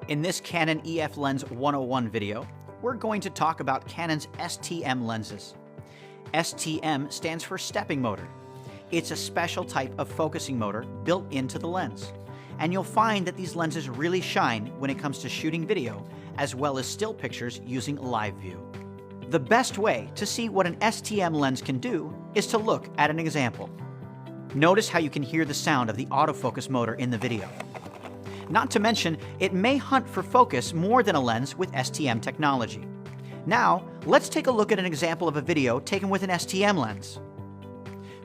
In this Canon EF Lens 101 video, we're going to talk about Canon's STM lenses. STM stands for stepping motor. It's a special type of focusing motor built into the lens. And you'll find that these lenses really shine when it comes to shooting video, as well as still pictures using live view. The best way to see what an STM lens can do is to look at an example. Notice how you can hear the sound of the autofocus motor in the video. Not to mention, it may hunt for focus more than a lens with STM technology. Now, let's take a look at an example of a video taken with an STM lens.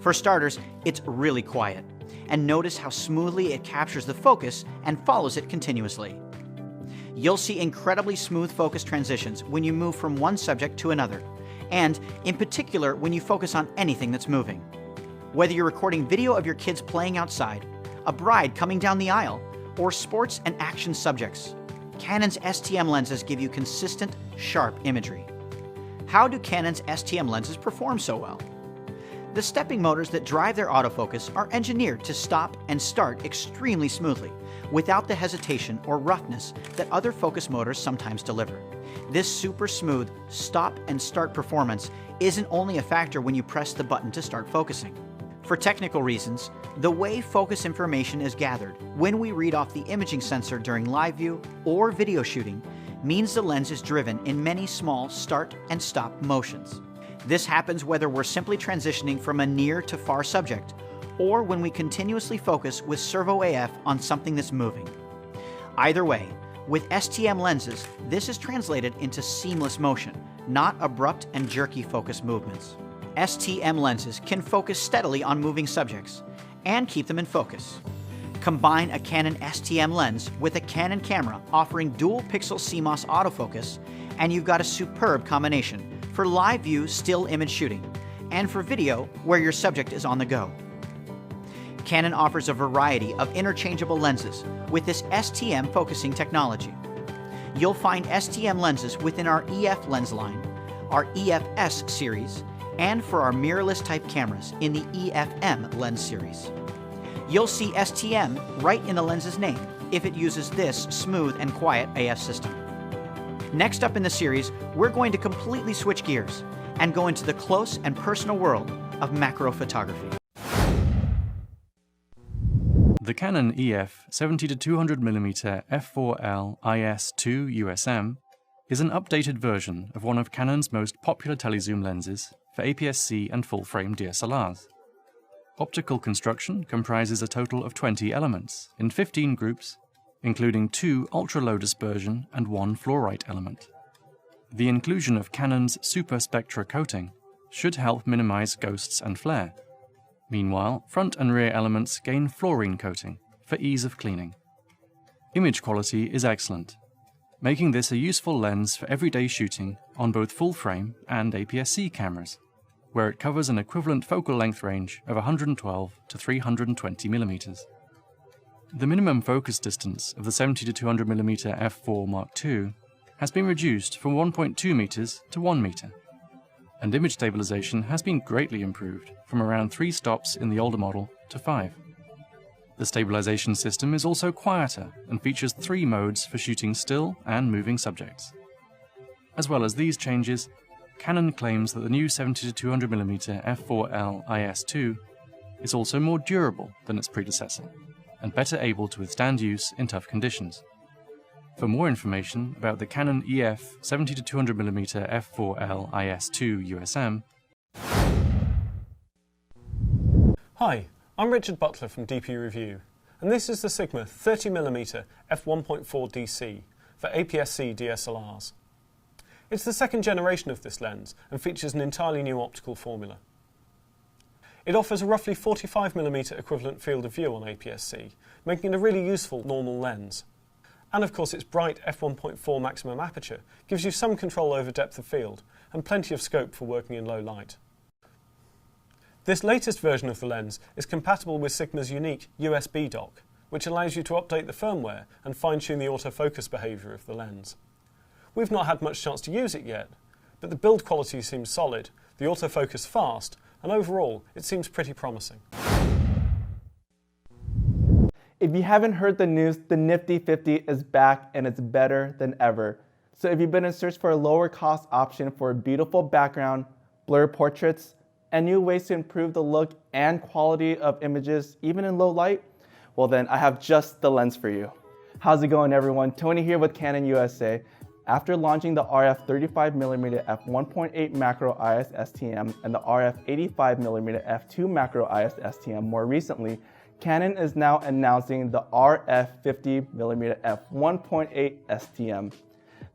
For starters, it's really quiet, and notice how smoothly it captures the focus and follows it continuously. You'll see incredibly smooth focus transitions when you move from one subject to another, and in particular when you focus on anything that's moving. Whether you're recording video of your kids playing outside, a bride coming down the aisle, or sports and action subjects, Canon's STM lenses give you consistent, sharp imagery. How do Canon's STM lenses perform so well? The stepping motors that drive their autofocus are engineered to stop and start extremely smoothly, without the hesitation or roughness that other focus motors sometimes deliver. This super smooth stop and start performance isn't only a factor when you press the button to start focusing. For technical reasons, the way focus information is gathered when we read off the imaging sensor during live view or video shooting means the lens is driven in many small start and stop motions. This happens whether we're simply transitioning from a near to far subject or when we continuously focus with servo AF on something that's moving. Either way, with STM lenses, this is translated into seamless motion, not abrupt and jerky focus movements. STM lenses can focus steadily on moving subjects and keep them in focus. Combine a Canon STM lens with a Canon camera offering dual pixel CMOS autofocus, and you've got a superb combination for live view still image shooting and for video where your subject is on the go. Canon offers a variety of interchangeable lenses with this STM focusing technology. You'll find STM lenses within our EF lens line, our EF-S series, and for our mirrorless type cameras in the EF-M lens series. You'll see STM right in the lens's name if it uses this smooth and quiet AF system. Next up in the series, we're going to completely switch gears and go into the close and personal world of macro photography. The Canon EF 70-200mm f4L IS2 USM is an updated version of one of Canon's most popular telezoom lenses for APS-C and full-frame DSLRs. Optical construction comprises a total of 20 elements in 15 groups, including 2 ultra-low dispersion and 1 fluorite element. The inclusion of Canon's Super Spectra coating should help minimize ghosts and flare. Meanwhile, front and rear elements gain fluorine coating for ease of cleaning. Image quality is excellent, making this a useful lens for everyday shooting on both full-frame and APS-C cameras, where it covers an equivalent focal length range of 112 to 320 mm. The minimum focus distance of the 70-200mm f4 Mark II has been reduced from 1.2 meters to 1 meter, and image stabilization has been greatly improved from around 3 stops in the older model to 5. The stabilization system is also quieter and features 3 modes for shooting still and moving subjects. As well as these changes, Canon claims that the new 70-200mm f4L IS2 is also more durable than its predecessor and better able to withstand use in tough conditions. For more information about the Canon EF 70-200mm f4L IS2 USM. Hi, I'm Richard Butler from DP Review, and this is the Sigma 30mm f1.4 DC for APS-C DSLRs. It's the second generation of this lens and features an entirely new optical formula. It offers a roughly 45mm equivalent field of view on APS-C, making it a really useful normal lens. And of course its bright f1.4 maximum aperture gives you some control over depth of field and plenty of scope for working in low light. This latest version of the lens is compatible with Sigma's unique USB dock, which allows you to update the firmware and fine-tune the autofocus behaviour of the lens. We've not had much chance to use it yet, but the build quality seems solid, the autofocus fast, and overall it seems pretty promising. If you haven't heard the news, the Nifty 50 is back and it's better than ever. So if you've been in search for a lower cost option for a beautiful background, blur portraits, and new ways to improve the look and quality of images, even in low light, well then I have just the lens for you. How's it going, everyone? Tony here with Canon USA. After launching the RF 35mm f1.8 macro IS STM and the RF 85mm f2 macro IS STM more recently, Canon is now announcing the RF 50mm f1.8 STM.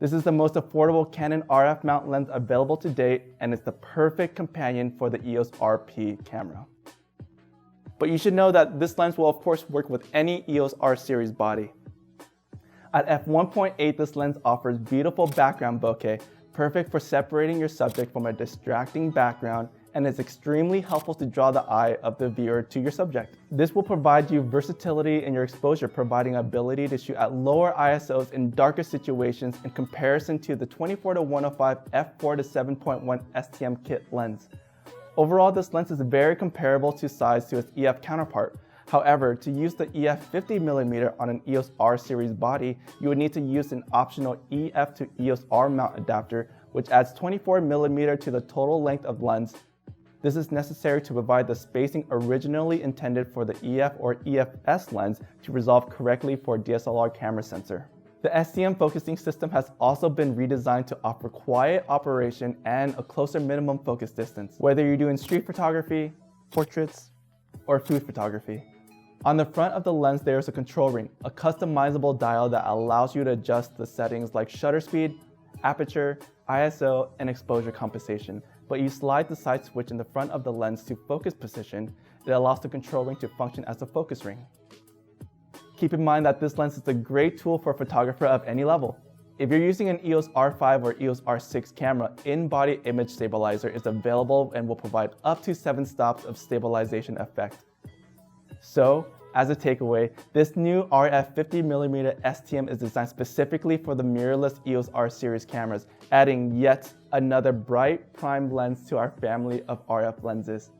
This is the most affordable Canon RF mount lens available to date, and it's the perfect companion for the EOS RP camera. But you should know that this lens will of course work with any EOS R series body. At f1.8, this lens offers beautiful background bokeh, perfect for separating your subject from a distracting background, and is extremely helpful to draw the eye of the viewer to your subject. This will provide you versatility in your exposure, providing ability to shoot at lower ISOs in darker situations in comparison to the 24-105 f4 to 7.1 STM kit lens. Overall, this lens is very comparable to size to its EF counterpart. However, to use the EF50mm on an EOS R series body, you would need to use an optional EF to EOS R mount adapter, which adds 24mm to the total length of lens. This is necessary to provide the spacing originally intended for the EF or EF-S lens to resolve correctly for a DSLR camera sensor. The STM focusing system has also been redesigned to offer quiet operation and a closer minimum focus distance, whether you're doing street photography, portraits, or food photography. On the front of the lens, there is a control ring, a customizable dial that allows you to adjust the settings like shutter speed, aperture, ISO, and exposure compensation. But you slide the side switch in the front of the lens to focus position. It allows the control ring to function as a focus ring. Keep in mind that this lens is a great tool for a photographer of any level. If you're using an EOS R5 or EOS R6 camera, in-body image stabilizer is available and will provide up to 7 stops of stabilization effect. So, as a takeaway, this new RF 50mm STM is designed specifically for the mirrorless EOS R series cameras, adding yet another bright prime lens to our family of RF lenses.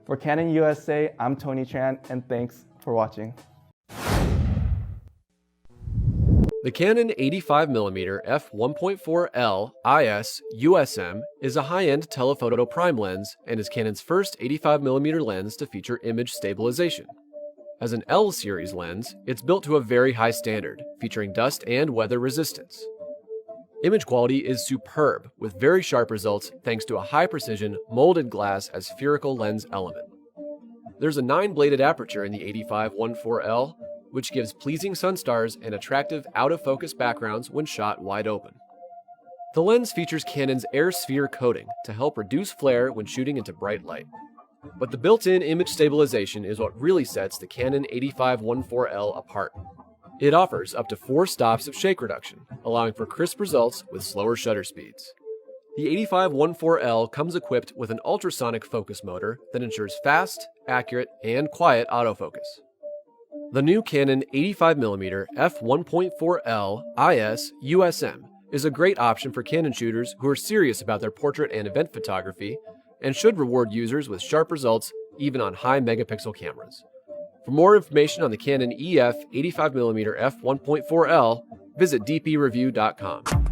For Canon USA, I'm Tony Tran, and thanks for watching. The Canon 85mm f1.4L IS USM is a high-end telephoto prime lens and is Canon's first 85mm lens to feature image stabilization. As an L series lens, it's built to a very high standard, featuring dust and weather resistance. Image quality is superb, with very sharp results thanks to a high-precision, molded glass as spherical lens element. There's a 9-bladed aperture in the 85-1.4L, which gives pleasing sun stars and attractive out-of-focus backgrounds when shot wide open. The lens features Canon's air sphere coating to help reduce flare when shooting into bright light. But the built-in image stabilization is what really sets the Canon 85-1.4L apart. It offers up to 4 stops of shake reduction, allowing for crisp results with slower shutter speeds. The 85-1.4L comes equipped with an ultrasonic focus motor that ensures fast, accurate, and quiet autofocus. The new Canon 85mm f1.4L IS USM is a great option for Canon shooters who are serious about their portrait and event photography and should reward users with sharp results even on high megapixel cameras. For more information on the Canon EF 85mm f1.4L, visit dpreview.com.